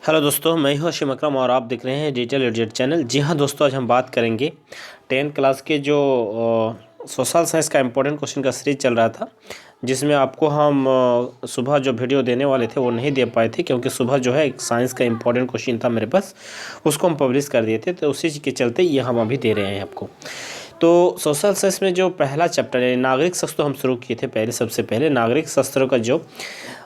Hello दोस्तों, मैं हूं हाशिम अकरम और आप देख रहे हैं डिजिटल एडिट चैनल। जी हाँ दोस्तों, आज हम बात करेंगे 10th क्लास के जो सोशल साइंस का इम्पोर्टेंट क्वेश्चन का सीरीज चल रहा था, जिसमें आपको हम सुबह जो वीडियो देने वाले थे वो नहीं दे पाए थे, क्योंकि सुबह जो है एक साइंस का इम्पोर्टेंट क्वेश्चन था मेरे पास, उसको हम पब्लिश कर दिए थे। तो उसी के चलते ये हम अभी दे रहे हैं आपको। तो सोशल साइंस में जो पहला चैप्टर है नागरिक शास्त्र, हम शुरू किए थे पहले। सबसे पहले नागरिक शास्त्रों का जो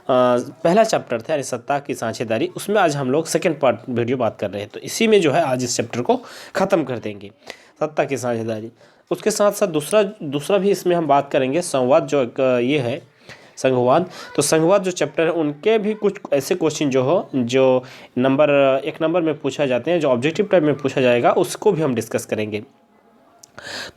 पहला चैप्टर था यानी सत्ता की साझेदारी, उसमें आज हम लोग सेकंड पार्ट वीडियो बात कर रहे हैं। तो इसी में जो है आज इस चैप्टर को ख़त्म कर देंगे, सत्ता की साझेदारी। उसके साथ साथ दूसरा भी इसमें हम बात करेंगे, संवाद जो एक ये है संघवाद। तो संघवाद जो चैप्टर है उनके भी कुछ ऐसे क्वेश्चन जो एक नंबर में पूछा जाते हैं, जो ऑब्जेक्टिव टाइप में पूछा जाएगा, उसको भी हम डिस्कस करेंगे।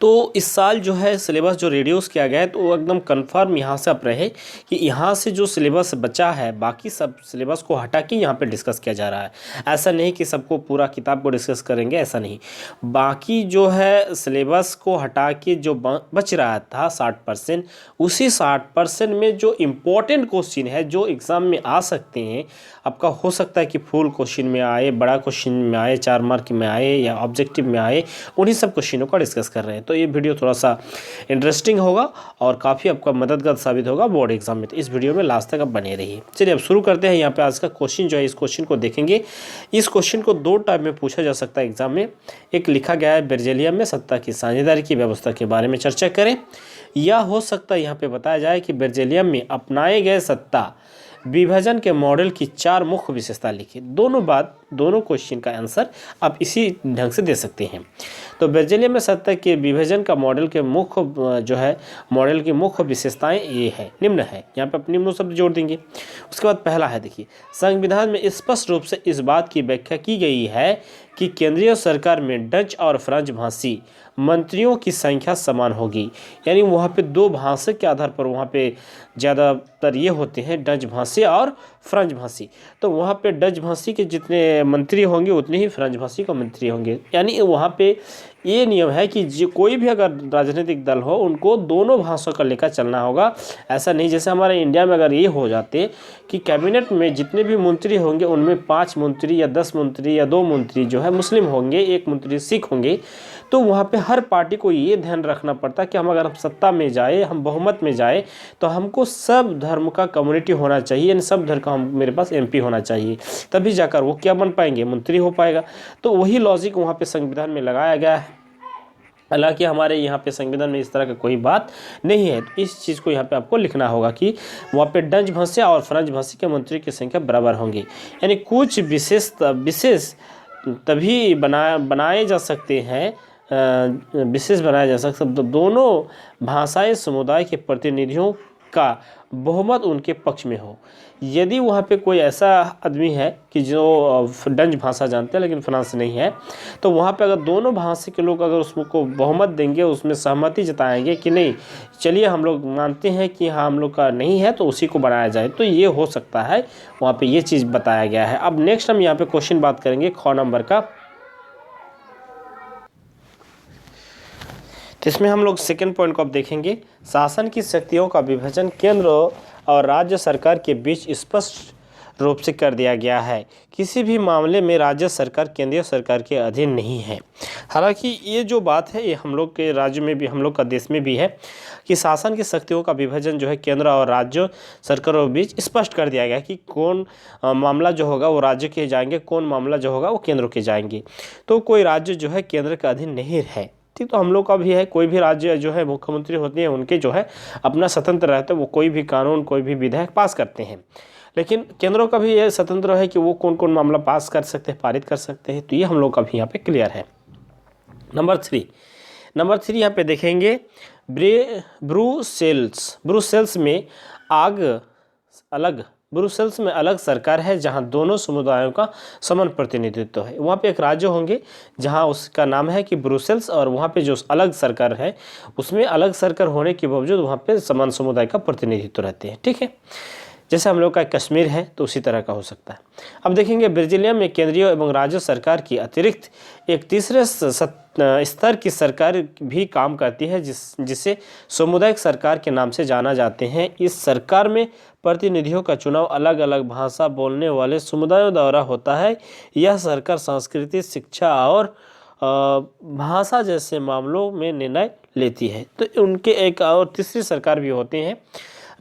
तो इस साल जो है सिलेबस जो रिड्यूस किया गया है, तो वो एकदम कंफर्म यहाँ से आप रहे कि यहाँ से जो सिलेबस बचा है बाकी सब सिलेबस को हटा के यहाँ पे डिस्कस किया जा रहा है। ऐसा नहीं कि सबको पूरा किताब को डिस्कस करेंगे, ऐसा नहीं। बाकी जो है सिलेबस को हटा के जो बच रहा था 60%, उसी 60% में जो इम्पोर्टेंट क्वेश्चन है जो एग्ज़ाम में आ सकते हैं, आपका हो सकता है कि फुल क्वेश्चन में आए, बड़ा क्वेश्चन में आए, 4 मार्क में आए या ऑब्जेक्टिव में आए, उन्हीं सब क्वेश्चनों का डिस्कस कर रहे हैं। तो ये वीडियो थोड़ा सा इंटरेस्टिंग होगा और काफ़ी आपका मददगार साबित होगा बोर्ड एग्जाम में। तो इस वीडियो में लास्ट तक आप बने रहिए। चलिए अब शुरू करते हैं। यहाँ पे आज का क्वेश्चन जो है, इस क्वेश्चन को देखेंगे। इस क्वेश्चन को 2 टाइप में पूछा जा सकता है एग्जाम में। एक लिखा गया है बेल्जियम में सत्ता की साझेदारी की व्यवस्था के बारे में चर्चा करें, या हो सकता है यहाँ पे बताया जाए कि बेल्जियम में अपनाए गए सत्ता विभाजन के मॉडल की 4 मुख्य विशेषता लिखी। दोनों क्वेश्चन का आंसर आप इसी ढंग से दे सकते हैं। तो बेल्जियम में सत्ता के विभाजन का मॉडल के मॉडल की मुख्य विशेषताएं ये है, निम्न है। यहाँ पे आप निम्न शब्द जोड़ देंगे। उसके बाद पहला है, देखिए, संविधान में स्पष्ट रूप से इस बात की व्याख्या की गई है कि केंद्रीय सरकार में डच और फ्रेंच भाषी मंत्रियों की संख्या समान होगी। यानी वहाँ पे 2 भाषा के आधार पर वहाँ पे ज़्यादातर ये होते हैं, डच भाषी और फ्रेंच भाषी। तो वहाँ पे डच भाषी के जितने मंत्री होंगे उतने ही फ्रेंच भाषी का मंत्री होंगे। यानी वहाँ पे ये नियम है कि कोई भी अगर राजनीतिक दल हो, उनको दोनों भाषा का लेकर चलना होगा। ऐसा नहीं जैसे हमारे इंडिया में अगर ये हो जाते कि कैबिनेट में जितने भी मंत्री होंगे उनमें 5 मंत्री या 10 मंत्री या 2 मंत्री जो है मुस्लिम होंगे, 1 मंत्री सिख होंगे। तो वहाँ पे हर पार्टी को ये ध्यान रखना पड़ता कि हम अगर हम सत्ता में जाए, हम बहुमत में जाए, तो हमको सब धर्म का कम्युनिटी होना चाहिए, यानी सब धर्म का मेरे पास MP होना चाहिए, तभी जाकर वो क्या बन पाएंगे, मंत्री हो पाएगा। तो वही लॉजिक वहाँ पे संविधान में लगाया गया है। हालांकि हमारे यहाँ पे संविधान में इस तरह का कोई बात नहीं है। तो इस चीज़ को यहाँ पे आपको लिखना होगा कि वहाँ पे डच भाषी और फ्रेंच भाषी के मंत्री की संख्या बराबर होंगी। यानी कुछ विशेष तभी बनाए जा सकते हैं, विशेष बनाया जा सकता है। तो दोनों भाषाई समुदाय के प्रतिनिधियों का बहुमत उनके पक्ष में हो। यदि वहाँ पे कोई ऐसा आदमी है कि जो डच भाषा जानते हैं लेकिन फ्रांस नहीं है, तो वहाँ पे अगर दोनों भाषा के लोग अगर उसको बहुमत देंगे, उसमें सहमति जताएंगे कि नहीं, चलिए हम लोग मानते हैं कि हाँ हम लोग का नहीं है, तो उसी को बनाया जाए, तो ये हो सकता है। वहाँ पे ये चीज़ बताया गया है। अब नेक्स्ट हम यहाँ पे क्वेश्चन बात करेंगे ख नंबर का। तो इसमें हम लोग सेकंड पॉइंट को अब देखेंगे। शासन की शक्तियों का विभाजन केंद्र और राज्य सरकार के बीच स्पष्ट रूप से कर दिया गया है। किसी भी मामले में राज्य सरकार केंद्रीय सरकार के अधीन नहीं है। हालांकि ये जो बात है ये हम लोग के राज्य में भी, हम लोग का देश में भी है कि शासन की शक्तियों का विभाजन जो है केंद्र और राज्य सरकारों के बीच स्पष्ट कर दिया गया कि कौन मामला जो होगा वो राज्य के जाएंगे, कौन मामला जो होगा वो केंद्र के जाएंगे। तो कोई राज्य जो है केंद्र के अधीन नहीं है। ठीक, तो हम लोग का भी है, कोई भी राज्य जो है मुख्यमंत्री होते हैं उनके जो है अपना स्वतंत्र रहता है, वो कोई भी कानून, कोई भी विधेयक पास करते हैं। लेकिन केंद्रों का भी ये स्वतंत्र है कि वो कौन कौन मामला पास कर सकते हैं, पारित कर सकते हैं। तो ये हम लोग का भी यहाँ पे क्लियर है। नंबर 3 यहाँ पे देखेंगे, ब्रुसेल्स में अलग सरकार है जहां दोनों समुदायों का समान प्रतिनिधित्व है। वहाँ पे एक राज्य होंगे जहां उसका नाम है कि ब्रुसेल्स, और वहाँ पे जो अलग सरकार है उसमें अलग सरकार होने के बावजूद वहाँ पे समान समुदाय का प्रतिनिधित्व रहते हैं। ठीक है, जैसे हम लोग का कश्मीर है तो उसी तरह का हो सकता है। अब देखेंगे ब्राज़ीलियम में केंद्रीय एवं राज्य सरकार की अतिरिक्त एक तीसरे स्तर की सरकार भी काम करती है जिसे सामुदायिक सरकार के नाम से जाना जाते हैं। इस सरकार में प्रतिनिधियों का चुनाव अलग अलग भाषा बोलने वाले समुदायों द्वारा होता है। यह सरकार संस्कृति, शिक्षा और भाषा जैसे मामलों में निर्णय लेती है। तो उनके एक और तीसरी सरकार भी होती हैं,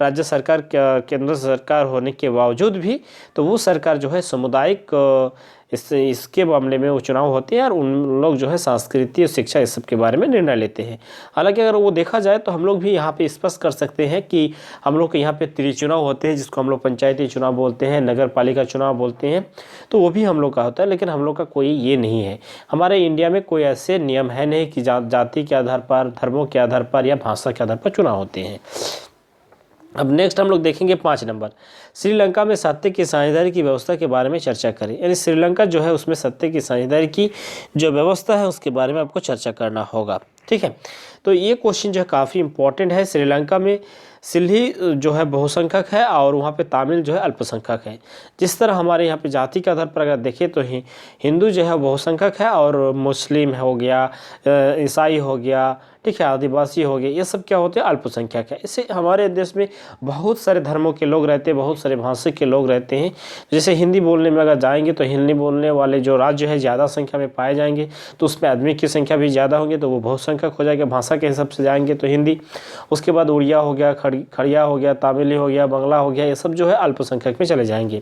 राज्य सरकार, केंद्र सरकार होने के बावजूद भी तो वो सरकार जो है सामुदायिक इसके मामले में वो चुनाव होते हैं और उन लोग जो है संस्कृति और शिक्षा इस सब के बारे में निर्णय लेते हैं। हालांकि अगर वो देखा जाए तो हम लोग भी यहाँ पे स्पष्ट कर सकते हैं कि हम लोग के यहाँ पे त्रिचुनाव होते हैं, जिसको हम लोग पंचायती चुनाव बोलते हैं, नगर पालिका चुनाव बोलते हैं, तो वो भी हम लोग का होता है। लेकिन हम लोग का कोई ये नहीं है, हमारे इंडिया में कोई ऐसे नियम है नहीं कि जाति के आधार पर, धर्मों के आधार पर या भाषा के आधार पर चुनाव होते हैं। अब नेक्स्ट हम लोग देखेंगे 5 नंबर, श्रीलंका में सत्ता की साझेदारी की व्यवस्था के बारे में चर्चा करें। यानी श्रीलंका जो है उसमें सत्ता की साझेदारी की जो व्यवस्था है उसके बारे में आपको चर्चा करना होगा। ठीक है, तो ये क्वेश्चन जो है काफ़ी इंपॉर्टेंट है। श्रीलंका में सिल्ही जो है बहुसंख्यक है और वहाँ पे तमिल जो है अल्पसंख्यक है। जिस तरह हमारे यहाँ पे जाति के आधार पर अगर देखें तो हिंदू जो है बहुसंख्यक है और मुस्लिम हो गया, ईसाई हो गया, ठीक है, आदिवासी हो गए, ये सब क्या होते हैं, अल्पसंख्यक है। इससे हमारे देश में बहुत सारे धर्मों के लोग रहते हैं, बहुत सारे भाषा के लोग रहते हैं। जैसे हिंदी बोलने में अगर जाएंगे तो हिंदी बोलने वाले जो राज्य है ज़्यादा संख्या में पाए जाएंगे, तो उसमें आदमी की संख्या भी ज़्यादा होंगे तो वो बहुसंख्यक हो जाएगा। भाषा के हिसाब से जाएंगे तो हिंदी, उसके बाद उड़िया हो गया, खड़िया हो गया, तमिली हो गया, बंगला हो गया, ये सब जो है अल्पसंख्यक में चले जाएंगे।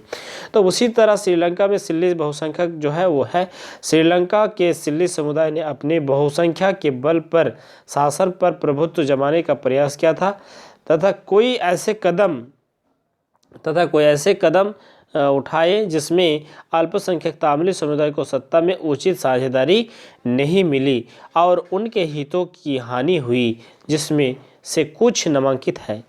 तो उसी तरह श्रीलंका में सिल्ली बहुसंख्यक जो है वो है। श्रीलंका के सिल्ली समुदाय ने अपनी बहुसंख्या के बल पर शासन पर प्रभुत्व जमाने का प्रयास किया था तथा कोई ऐसे कदम उठाए जिसमें अल्पसंख्यक तमिली समुदाय को सत्ता में उचित साझेदारी नहीं मिली और उनके हितों की हानि हुई, जिसमें से कुछ नामांकित है।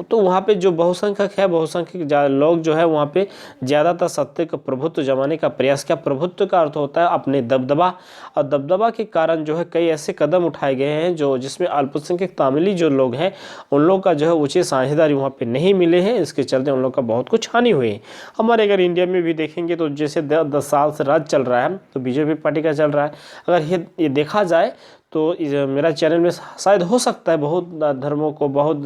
तो वहाँ पे जो बहुसंख्यक है, बहुसंख्यक लोग जो है वहाँ पे ज़्यादातर सत्ता का प्रभुत्व जमाने का प्रयास किया। प्रभुत्व का अर्थ होता है अपने दबदबा, और दबदबा के कारण जो है कई ऐसे कदम उठाए गए हैं जो जिसमें अल्पसंख्यक तमिली जो लोग हैं उन लोग का जो है उचित साझेदारी वहाँ पे नहीं मिले हैं। इसके चलते उन लोग का बहुत कुछ हानि हुई है। हमारे अगर इंडिया में भी देखेंगे तो जैसे 10 साल से राज चल रहा है तो बीजेपी पार्टी का चल रहा है। अगर ये देखा जाए तो मेरा चैनल में शायद हो सकता है बहुत धर्मों को, बहुत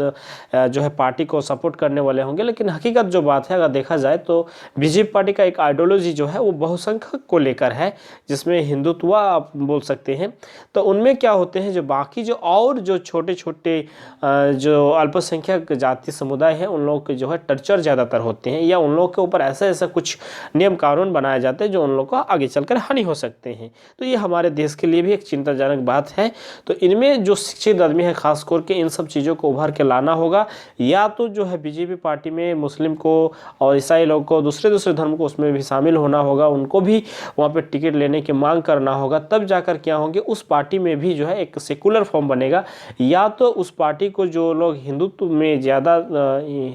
जो है पार्टी को सपोर्ट करने वाले होंगे, लेकिन हकीकत जो बात है अगर देखा जाए तो बीजेपी पार्टी का एक आइडियोलॉजी जो है वो बहुसंख्यक को लेकर है, जिसमें हिंदुत्व आप बोल सकते हैं। तो उनमें क्या होते हैं, जो बाकी जो और जो छोटे छोटे जो अल्पसंख्यक जाति समुदाय हैं उन लोगों के जो है टर्चर ज़्यादातर होते हैं, या उन लोगों के ऊपर ऐसा कुछ नियम कानून बनाए जाते हैं जो उन लोगों को आगे चलकर हानि हो सकते हैं। तो ये हमारे देश के लिए भी एक चिंताजनक बात है। तो इनमें जो शिक्षित आदमी है खास करके इन सब चीज़ों को उभार के लाना होगा, या तो जो है बीजेपी पार्टी में मुस्लिम को और ईसाई लोग को, दूसरे धर्म को उसमें भी शामिल होना होगा, उनको भी वहाँ पे टिकट लेने की मांग करना होगा। तब जाकर क्या होंगे, उस पार्टी में भी जो है एक सेकुलर फॉर्म बनेगा। या तो उस पार्टी को जो लोग हिंदुत्व में ज़्यादा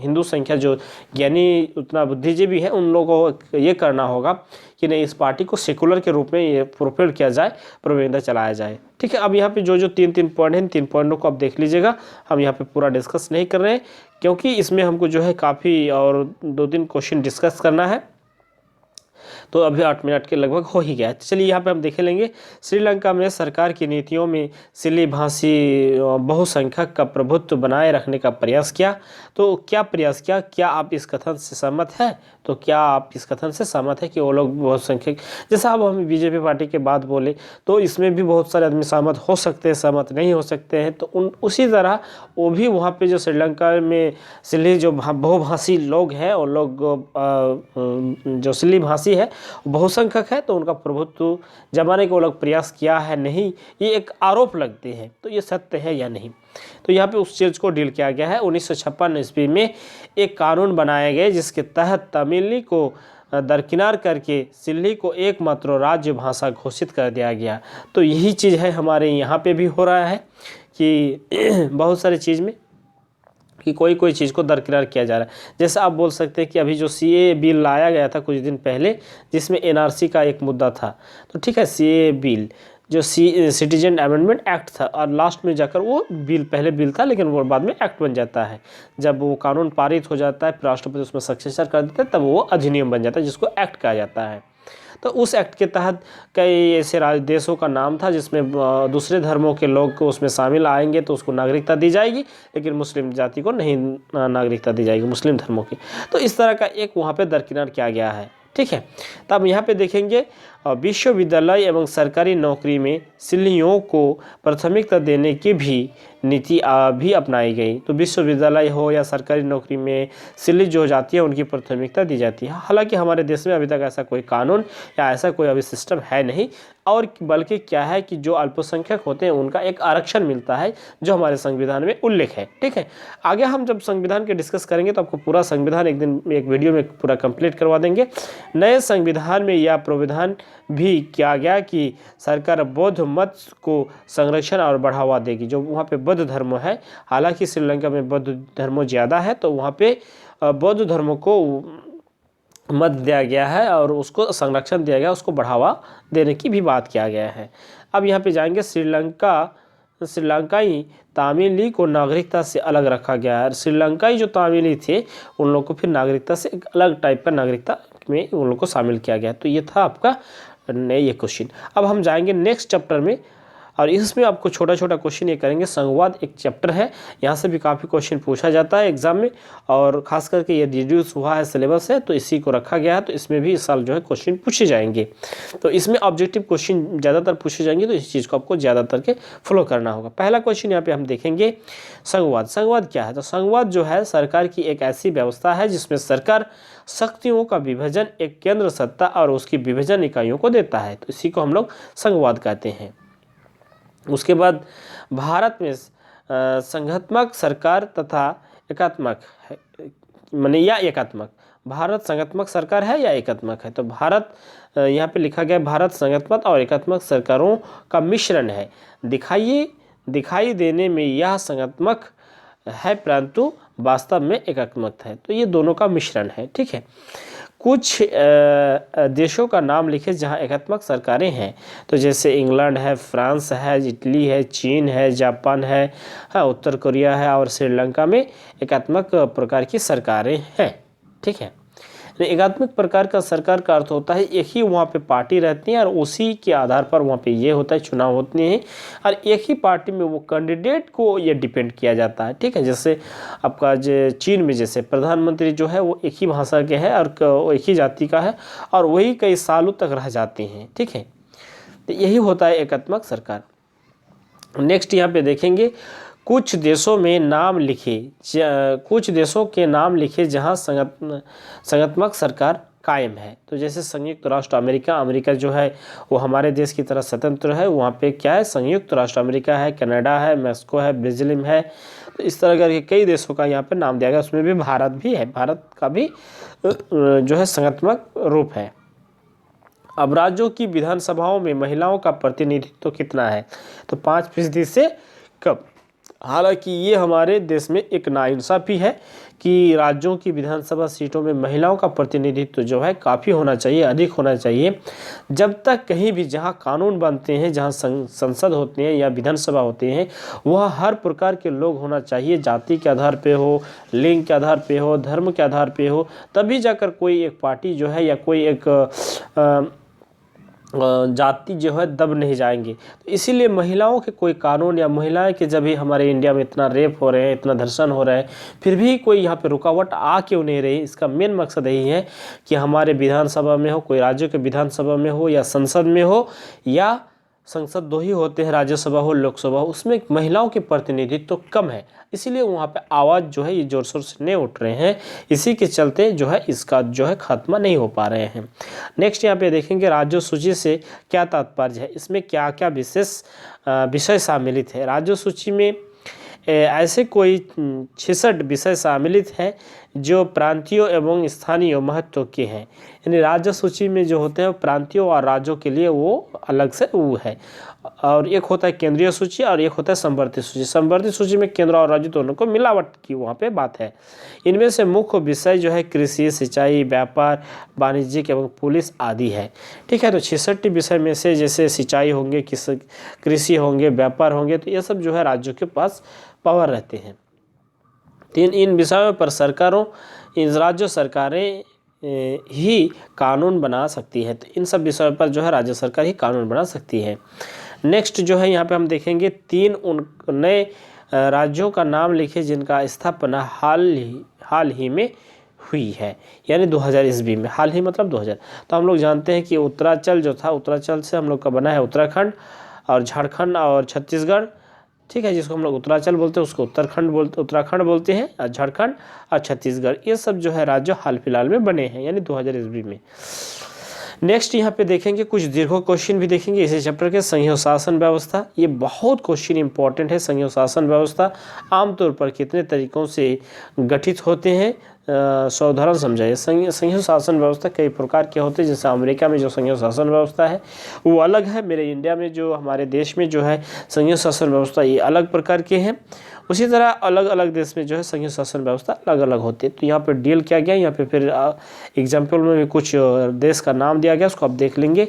हिंदू संख्या जो ज्ञानी उतना बुद्धिजीवी है उन लोगों को ये करना होगा कि नहीं, इस पार्टी को सेकुलर के रूप में ये प्रोपेल किया जाए, प्रोपेगेंडा चलाया जाए। ठीक है, अब यहाँ पे जो 3 पॉइंट हैं, 3 पॉइंटों को आप देख लीजिएगा। हम यहाँ पे पूरा डिस्कस नहीं कर रहे हैं क्योंकि इसमें हमको जो है काफ़ी और 2-3 क्वेश्चन डिस्कस करना है। तो अभी 8 मिनट के लगभग हो ही गया। चलिए यहाँ पे हम देख लेंगे, श्रीलंका में सरकार की नीतियों में सिल्ली भाषी बहुसंख्यक का प्रभुत्व बनाए रखने का प्रयास किया। तो क्या प्रयास किया, क्या आप इस कथन से सहमत हैं? तो क्या आप इस कथन से सहमत है कि वो लोग बहुसंख्यक, जैसा अब हम बीजेपी पार्टी के बात बोले तो इसमें भी बहुत सारे आदमी सहमत हो सकते हैं, सहमत नहीं हो सकते हैं। तो उसी तरह वो भी वहाँ पे जो श्रीलंका में सिल्ली जो बहुभाषी लोग हैं और लोग जो सिल्ली भाषी है बहुसंख्यक है, तो उनका प्रभुत्व जमाने को लोग प्रयास किया है नहीं, ये एक आरोप लगते हैं। तो ये सत्य है या नहीं, तो यहाँ पे उस चीज़ को डील किया गया है। 1956 ईस्वी में एक कानून बनाया गया जिसके तहत तमिली को दरकिनार करके सिल्ली को एकमात्र राज्य भाषा घोषित कर दिया गया। तो यही चीज़ है हमारे यहाँ पे भी हो रहा है कि बहुत सारी चीज़ में कि कोई चीज़ को दरकिनार किया जा रहा है। जैसे आप बोल सकते हैं कि अभी जो सीए बिल लाया गया था कुछ दिन पहले, जिसमें एनआरसी का एक मुद्दा था, तो ठीक है सीए बिल, जो सिटीजन अमेंडमेंट एक्ट था, और लास्ट में जाकर वो बिल, पहले बिल था लेकिन वो बाद में एक्ट बन जाता है। जब वो कानून पारित हो जाता है, राष्ट्रपति उसमें हस्ताक्षर कर देता है, तब वो अधिनियम बन जाता है जिसको एक्ट कहा जाता है। तो उस एक्ट के तहत कई ऐसे देशों का नाम था जिसमें दूसरे धर्मों के लोग को उसमें शामिल आएंगे तो उसको नागरिकता दी जाएगी, लेकिन मुस्लिम जाति को नहीं नागरिकता दी जाएगी, मुस्लिम धर्मों की। तो इस तरह का एक वहाँ पे दरकिनार किया गया है, ठीक है। तब यहाँ पे देखेंगे विश्वविद्यालय एवं सरकारी नौकरी में सिल्लियों को प्राथमिकता देने की भी नीति भी अपनाई गई। तो विश्वविद्यालय हो या सरकारी नौकरी में सिल्ली जो जाती है उनकी प्राथमिकता दी जाती है। हालांकि हमारे देश में अभी तक ऐसा कोई कानून या ऐसा कोई अभी सिस्टम है नहीं, और बल्कि क्या है कि जो अल्पसंख्यक होते हैं उनका एक आरक्षण मिलता है जो हमारे संविधान में उल्लेख है, ठीक है। आगे हम जब संविधान के डिस्कस करेंगे तो आपको पूरा संविधान एक दिन एक वीडियो में पूरा कंप्लीट करवा देंगे। नए संविधान में यह प्रावधान भी किया गया कि सरकार बौद्ध मत को संरक्षण और बढ़ावा देगी। जो वहाँ पे बौद्ध धर्म है, हालांकि श्रीलंका में बौद्ध धर्म ज़्यादा है, तो वहाँ पे बौद्ध धर्म को मत दिया गया है और उसको संरक्षण दिया गया, उसको बढ़ावा देने की भी बात किया गया है। अब यहाँ पे जाएंगे श्रीलंकाई तामिली को नागरिकता से अलग रखा गया है। श्रीलंकाई जो तामिली थे उन लोगों को फिर नागरिकता से एक अलग टाइप का नागरिकता में उन लोगों को शामिल किया गया। तो ये था आपका ये क्वेश्चन। अब हम जाएंगे नेक्स्ट चैप्टर में, और इसमें आपको छोटा छोटा क्वेश्चन ये करेंगे। संघवाद एक चैप्टर है, यहाँ से भी काफ़ी क्वेश्चन पूछा जाता है एग्जाम में, और खास करके ये रिड्यूस हुआ है सिलेबस है तो इसी को रखा गया है, तो इसमें भी इस साल जो है क्वेश्चन पूछे जाएंगे। तो इसमें ऑब्जेक्टिव क्वेश्चन ज़्यादातर पूछे जाएंगे, तो इस चीज़ को आपको ज़्यादातर के फॉलो करना होगा। पहला क्वेश्चन यहाँ पे हम देखेंगे संघवाद। संघवाद क्या है? तो संघवाद जो है सरकार की एक ऐसी व्यवस्था है जिसमें सरकार शक्तियों का विभाजन एक केंद्र सत्ता और उसकी विभाजन इकाइयों को देता है, तो इसी को हम लोग संघवाद कहते हैं। उसके बाद भारत में संघात्मक सरकार तथा एकात्मक है, माने या एकात्मक, भारत संघात्मक सरकार है या एकात्मक है? तो भारत यहाँ पे लिखा गया भारत संघात्मक और एकात्मक सरकारों का मिश्रण है। दिखाई देने में यह संघात्मक है परंतु वास्तव में एकात्मक है, तो ये दोनों का मिश्रण है, ठीक है। कुछ देशों का नाम लिखे जहां एकात्मक सरकारें हैं, तो जैसे इंग्लैंड है, फ्रांस है, इटली है, चीन है, जापान है, हाँ, उत्तर कोरिया है, और श्रीलंका में एकात्मक प्रकार की सरकारें हैं, ठीक है। एकात्मक प्रकार का सरकार का अर्थ होता है एक ही वहाँ पे पार्टी रहती है और उसी के आधार पर वहाँ पे ये होता है, चुनाव होते हैं, और एक ही पार्टी में वो कैंडिडेट को ये डिपेंड किया जाता है, ठीक है। जैसे आपका जो चीन में जैसे प्रधानमंत्री जो है वो एक ही भाषा के है और एक ही जाति का है और वही कई सालों तक रह जाते हैं, ठीक है। तो यही होता है एकात्मक सरकार। नेक्स्ट यहाँ पे देखेंगे कुछ देशों में नाम लिखे, कुछ देशों के नाम लिखे जहां संघात्मक सरकार कायम है। तो जैसे संयुक्त राष्ट्र अमेरिका जो है वो हमारे देश की तरह स्वतंत्र है, वहाँ पे क्या है, संयुक्त राष्ट्र अमेरिका है, कनाडा है, मेक्सिको है, ब्राज़ील है। तो इस तरह के कई देशों का यहाँ पे नाम दिया गया, उसमें भी भारत भी है, भारत का भी जो है संघात्मक रूप है। अब राज्यों की विधानसभाओं में महिलाओं का प्रतिनिधित्व कितना है? तो 5% से कम। हालांकि ये हमारे देश में एक नाइंसाफ़ी है कि राज्यों की विधानसभा सीटों में महिलाओं का प्रतिनिधित्व जो है काफ़ी होना चाहिए, अधिक होना चाहिए। जब तक कहीं भी जहां कानून बनते हैं, जहां संसद होते हैं या विधानसभा होते हैं, वहाँ हर प्रकार के लोग होना चाहिए, जाति के आधार पे हो, लिंग के आधार पे हो, धर्म के आधार पे हो, तभी जाकर कोई एक पार्टी जो है या कोई एक जाति जो है दब नहीं जाएंगे। तो इसीलिए महिलाओं के कोई कानून या महिलाएं के जब भी हमारे इंडिया में इतना रेप हो रहे हैं, इतना धर्षण हो रहा है, फिर भी कोई यहाँ पे रुकावट आ क्यों नहीं रही? इसका मेन मकसद यही है कि हमारे विधानसभा में हो, कोई राज्य के विधानसभा में हो या संसद में हो, या संसद दो ही होते हैं, राज्यसभा हो, लोकसभा हो, उसमें महिलाओं के प्रतिनिधित्व तो कम है, इसीलिए वहाँ पे आवाज़ जो है ये जोर शोर से नहीं उठ रहे हैं। इसी के चलते जो है इसका जो है खात्मा नहीं हो पा रहे हैं। नेक्स्ट यहाँ पे देखेंगे राज्य सूची से क्या तात्पर्य है, इसमें क्या क्या विशेष विषय सम्मिलित है। राज्य सूची में ऐसे कोई 66 विषय सम्मिलित हैं जो प्रांतीय एवं स्थानीय महत्व के हैं। यानी राज्य सूची में जो होते हैं प्रांतीय और राज्यों के लिए वो अलग से वो है। और एक होता है केंद्रीय सूची और एक होता है संवर्धित सूची। संवर्धित सूची में केंद्र और राज्य दोनों को मिलावट की वहाँ पे बात है। इनमें से मुख्य विषय जो है कृषि, सिंचाई, व्यापार, वाणिज्यिक एवं पुलिस आदि है। ठीक है, तो 66 विषय में से जैसे सिंचाई होंगे, कृषि होंगे, व्यापार होंगे, तो ये सब जो है राज्यों के पास पावर रहते हैं। इन विषयों पर इन राज्य सरकारें ही कानून बना सकती है। तो इन सब विषयों पर जो है राज्य सरकार ही कानून बना सकती है। नेक्स्ट जो है यहाँ पे हम देखेंगे 3 उन नए राज्यों का नाम लिखे जिनका स्थापना हाल ही में हुई है, यानी 2000 ईस्वी में। हाल ही मतलब 2000। तो हम लोग जानते हैं कि उत्तरांचल जो था, उत्तरांचल से हम लोग का बना है उत्तराखंड, और झारखंड और छत्तीसगढ़। ठीक है, जिसको हम लोग उत्तरांचल बोलते हैं उसको उत्तराखंड बोलते हैं, और झारखंड और छत्तीसगढ़ ये सब जो है राज्य हाल फिलहाल में बने हैं, यानी 2000 ईस्वी में। नेक्स्ट यहाँ पे देखेंगे कुछ दीर्घ क्वेश्चन भी देखेंगे इसी चैप्टर के। संघीय शासन व्यवस्था, ये बहुत क्वेश्चन इंपॉर्टेंट है। संघीय शासन व्यवस्था आमतौर पर कितने तरीकों से गठित होते हैं, सावधान समझाइए। संघीय शासन व्यवस्था कई प्रकार के होते हैं। जैसे अमेरिका में जो संघीय शासन व्यवस्था है वो अलग है, मेरे इंडिया में जो हमारे देश में जो है संघीय शासन व्यवस्था ये अलग प्रकार के हैं। उसी तरह अलग अलग देश में जो है संघीय शासन व्यवस्था अलग अलग होती है। तो यहाँ पर डील किया गया, यहाँ पे फिर एग्जाम्पल में भी कुछ देश का नाम दिया गया, उसको आप देख लेंगे।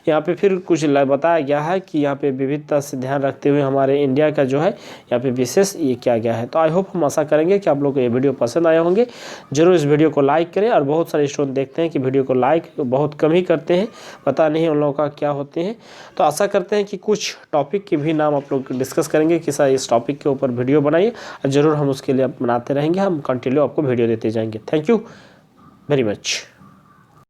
यहाँ पे फिर कुछ बताया गया है कि यहाँ पे विविधता से ध्यान रखते हुए हमारे इंडिया का जो है यहाँ पे विशेष ये किया गया है। तो आई होप हम आशा करेंगे कि आप लोग को ये वीडियो पसंद आए होंगे। जरूर इस वीडियो को लाइक करें। और बहुत सारे स्टूडेंट देखते हैं कि वीडियो को लाइक बहुत कम ही करते हैं, पता नहीं उन लोगों का क्या होते हैं। तो आशा करते हैं कि कुछ टॉपिक के भी नाम आप लोग डिस्कस करेंगे कि सर इस टॉपिक के ऊपर वीडियो बनाइए, और ज़रूर हम उसके लिए बनाते रहेंगे। हम कंटिन्यू आपको वीडियो देते जाएंगे। Thank you very much.